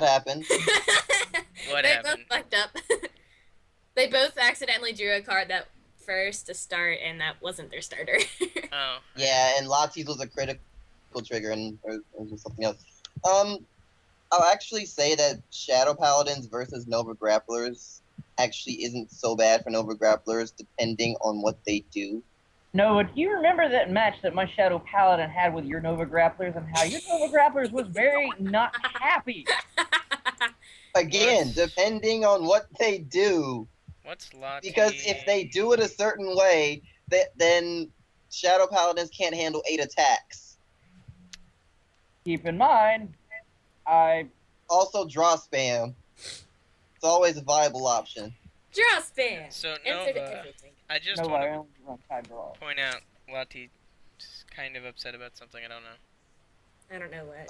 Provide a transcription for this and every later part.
that happened. What happened? Both fucked up. They both accidentally drew a card that first to start, and that wasn't their starter. Oh. Yeah, and Lati's was a critical trigger, and or was something else. I'll actually say that Shadow Paladins versus Nova Grapplers actually isn't so bad for Nova Grapplers, depending on what they do. No, but do you remember that match that my Shadow Paladin had with your Nova Grapplers, and how your Nova Grapplers was very not happy? Again, depending on what they do. What's Lati? Because if they do it a certain way, then Shadow Paladins can't handle 8 attacks. Keep in mind, I... Also, draw spam. It's always a viable option. Draw spam! So, Answer to Nova, everything. I just No, want I to only run time draw. point out Lati's kind of upset about something. I don't know. I don't know what.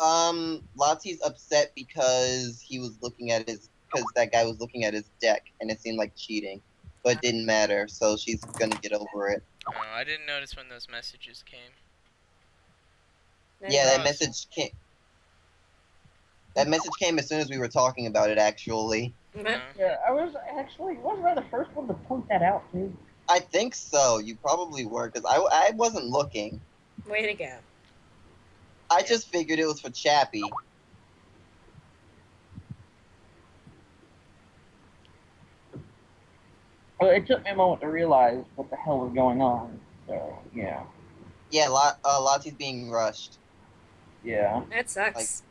Lati's upset because he was looking at his... Because that guy was looking at his deck, and it seemed like cheating. But it didn't matter, so she's gonna get over it. Oh, I didn't notice when those messages came. Yeah, that message came... That message came as soon as we were talking about it, actually. Yeah, wasn't I the first one to point that out, too? I think so. You probably were, because I wasn't looking. Way to go. I just figured it was for Chappie. Well, it took me a moment to realize what the hell was going on, so, yeah. Yeah, Lati's being rushed. Yeah. That sucks.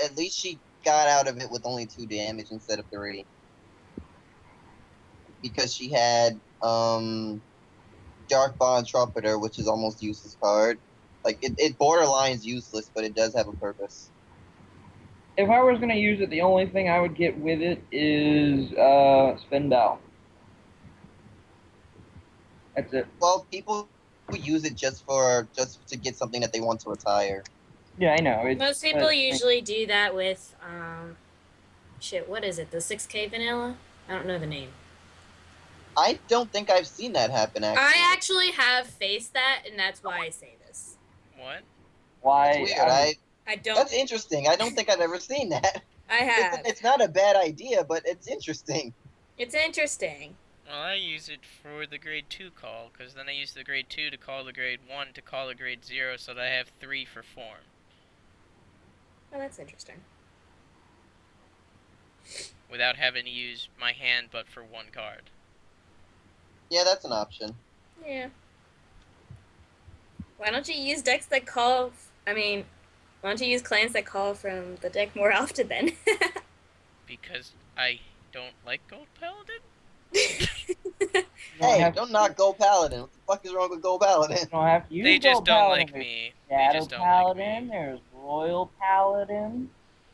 At least she got out of it with only 2 damage instead of 3. Because she had, Dark Bond Trumpeter, which is almost useless card. Like, it borderlines useless, but it does have a purpose. If I was going to use it, the only thing I would get with it is, Spindal. That's it. Well, people who use it just to get something that they want to retire. Yeah, I know. Most people usually do that with, shit, what is it? The 6K vanilla? I don't know the name. I don't think I've seen that happen, actually. I actually have faced that, and that's why I say this. What? Why? That's weird. I don't... That's interesting. I don't think I've ever seen that. I have. It's not a bad idea, but it's interesting. It's interesting. Well, I use it for the grade 2 call, because then I use the grade 2 to call the grade 1 to call the grade 0, so that I have 3 for form. Oh, that's interesting. Without having to use my hand but for 1 card. Yeah, that's an option. Yeah. Why don't you use decks that call... why don't you use clans that call from the deck more often then? Because I don't like Gold Paladin? Hey, don't knock Gold Paladin. What the fuck is wrong with Gold Paladin? You don't have to use They just Gold don't Paladin. like me. Shadow Paladin, there's Royal Paladin.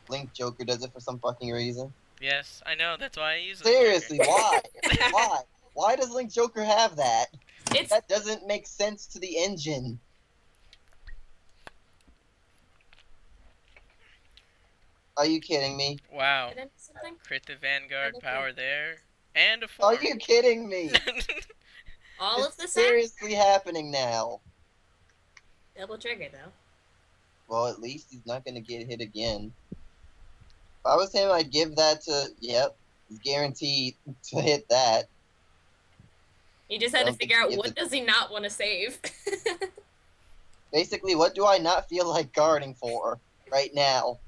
Link Joker does it for some fucking reason. Yes, I know. That's why I use it. Seriously, why? Why? Why does Link Joker have that? It's... That doesn't make sense to the engine. Are you kidding me? Wow. Did I miss something? Crit the Vanguard power there. And a 4. Are you kidding me? All It's of the seriously happening now. Double trigger, though. Well, at least he's not going to get hit again. If I was him, I'd give that to... Yep, he's guaranteed to hit that. You just had to figure out what does he not want to save. Basically, what do I not feel like guarding for right now?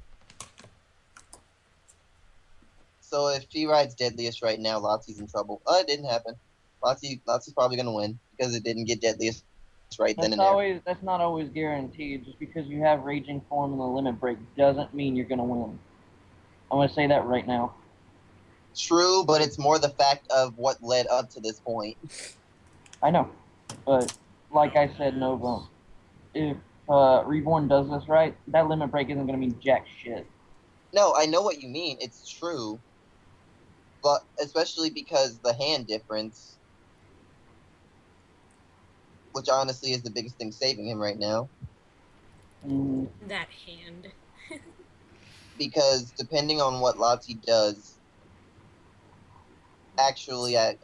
So if she rides Deadliest right now, Lati's in trouble. Oh, it didn't happen. Lati's probably going to win because it didn't get Deadliest right then and there. That's not always guaranteed. Just because you have Raging Form and the Limit Break doesn't mean you're going to win. I'm going to say that right now. True, but it's more the fact of what led up to this point. I know. But, like I said, Nova, if Reborn does this right, that Limit Break isn't going to mean jack shit. No, I know what you mean. It's true. But especially because the hand difference, which honestly is the biggest thing saving him right now. That hand. Because depending on what Lati does, actually, I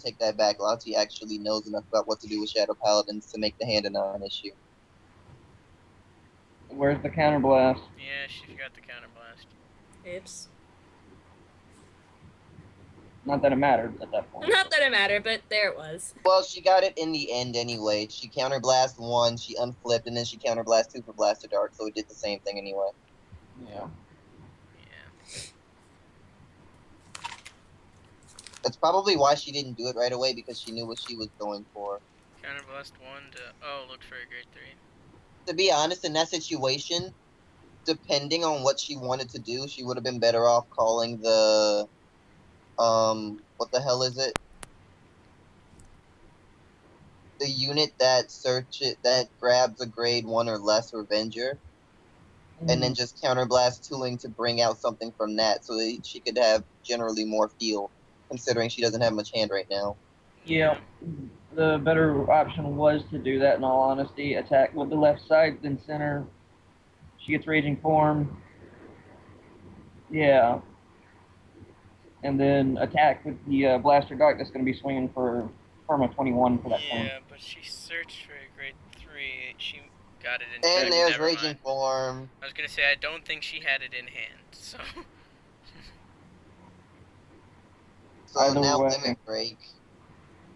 take that back. Lati actually knows enough about what to do with Shadow Paladins to make the hand a non-issue. Where's the counterblast? Yeah, she forgot the counterblast. Oops. Not that it mattered at that point. Not that it mattered, but there it was. Well, she got it in the end anyway. She counterblast 1, she unflipped, and then she counterblast 2 for Blaster Dart, so it did the same thing anyway. Yeah. Yeah. That's probably why she didn't do it right away, because she knew what she was going for. Counterblast 1 to... Oh, look for a grade 3. To be honest, in that situation, depending on what she wanted to do, she would have been better off calling the... what the hell is it? The unit that that grabs a grade 1 or less Revenger, and then just counterblast 2ing to bring out something from that, so that she could have generally more feel, considering she doesn't have much hand right now. Yeah. The better option was to do that, in all honesty. Attack with the left side, then center. She gets Raging Form. Yeah. And then attack with the Blaster Dart that's going to be swinging for Perma 21 for that turn. Yeah, but she searched for a grade 3. She got it in And fact, there's never Raging mind. Form. I was gonna say, I don't think she had it in hand, so... So Either now way. Limit Break.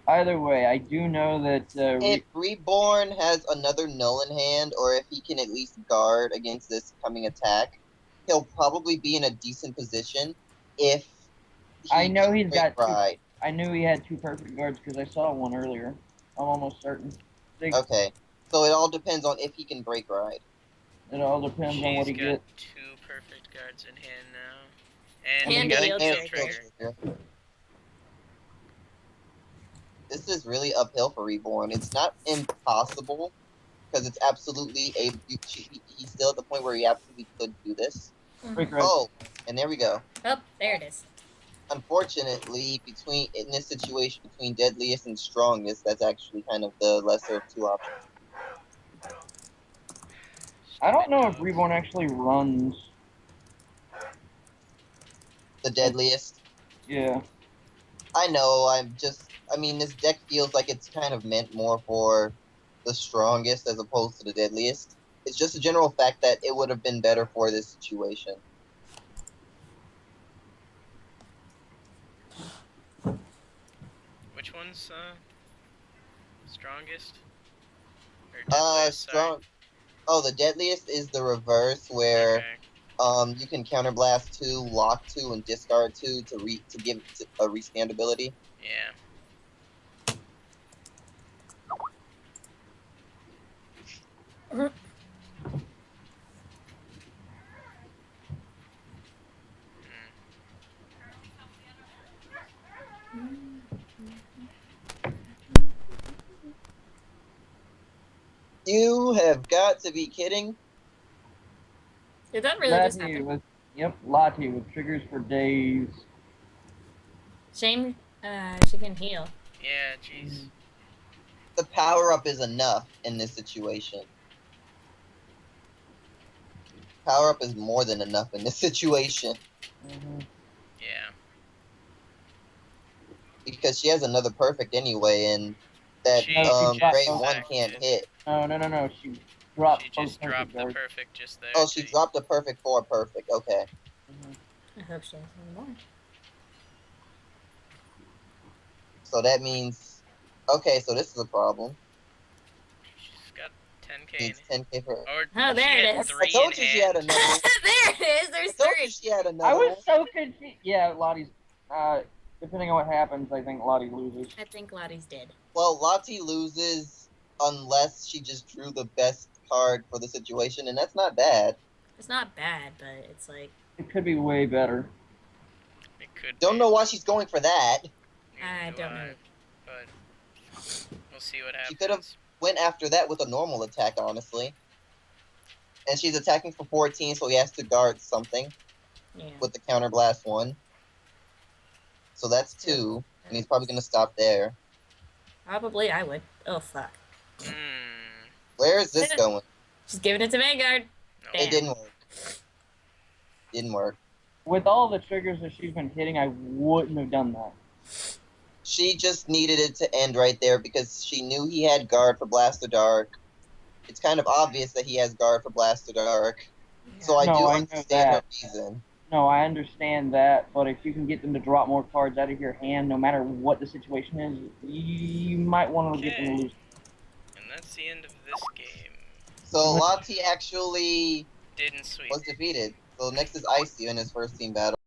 Either way, I do know that If Reborn has another null in hand, or if he can at least guard against this coming attack, he'll probably be in a decent position if he I know can he's break got two, Ride. I knew he had 2 perfect guards because I saw one earlier. I'm almost certain. Okay. So it all depends on if he can break Ride. It all depends on what he She's got gets. 2 perfect guards in hand now. And And got a a heal heal trigger. trigger. This is really uphill for Reborn. It's not impossible, because it's absolutely he's still at the point where he absolutely could do this. Break Ride. Oh, and there we go. Oh, there it is. Unfortunately, in this situation between Deadliest and Strongest, that's actually kind of the lesser of 2 options. I don't know if Reborn actually runs. The Deadliest. Yeah. I know, I mean, this deck feels like it's kind of meant more for the Strongest as opposed to the Deadliest. It's just a general fact that it would have been better for this situation. Which one's strongest? Or deadliest, sorry. Oh, the Deadliest is the reverse, where Okay. you can counterblast 2, lock 2, and discard 2 to give a restand ability. Yeah. You have got to be kidding. Did that really just Lati happen? with, yep, Lati with triggers for days. Shame she can heal. Yeah, jeez. The power-up is enough in this situation. Power-up is more than enough in this situation. Yeah. Because she has another perfect anyway, and that She just grade 1 acted. can't hit. No. She dropped She both just perfect dropped the guards. perfect just there. Oh, she dropped a perfect for a perfect. Okay. I hope she has one more. So that means... Okay, so this is a problem. She's got 10k in Needs hand. 10k for... Or Oh, she there it had is. 3 I told in you she hand. had another one. There it is. There's I told you three. she had another I one. was so confused. Yeah, Lottie's. Depending on what happens, I think Lottie loses. I think Lottie's dead. Well, Lati loses unless she just drew the best card for the situation, and that's not bad. It's not bad, but it's like It could be way better. It could Don't be. know why she's going for that. I Neither do don't know. But we'll see what happens. She could have went after that with a normal attack, honestly. And she's attacking for 14, so he has to guard something yeah. with the counterblast 1. So that's 2, and he's probably going to stop there. Probably I would. Oh fuck. Where is this going? She's giving it to Vanguard. No. Damn. It didn't work. Didn't work. With all the triggers that she's been hitting, I wouldn't have done that. She just needed it to end right there because she knew he had guard for Blaster Dark. it's kind of obvious that he has guard for Blaster Dark. So I No, do I know understand her that. reason. No, I understand that, but if you can get them to drop more cards out of your hand, no matter what the situation is, you might want to get them to Okay. lose. And that's the end of this game. So Lati actually Didn't sweep. was defeated. So next is Icy in his first team battle.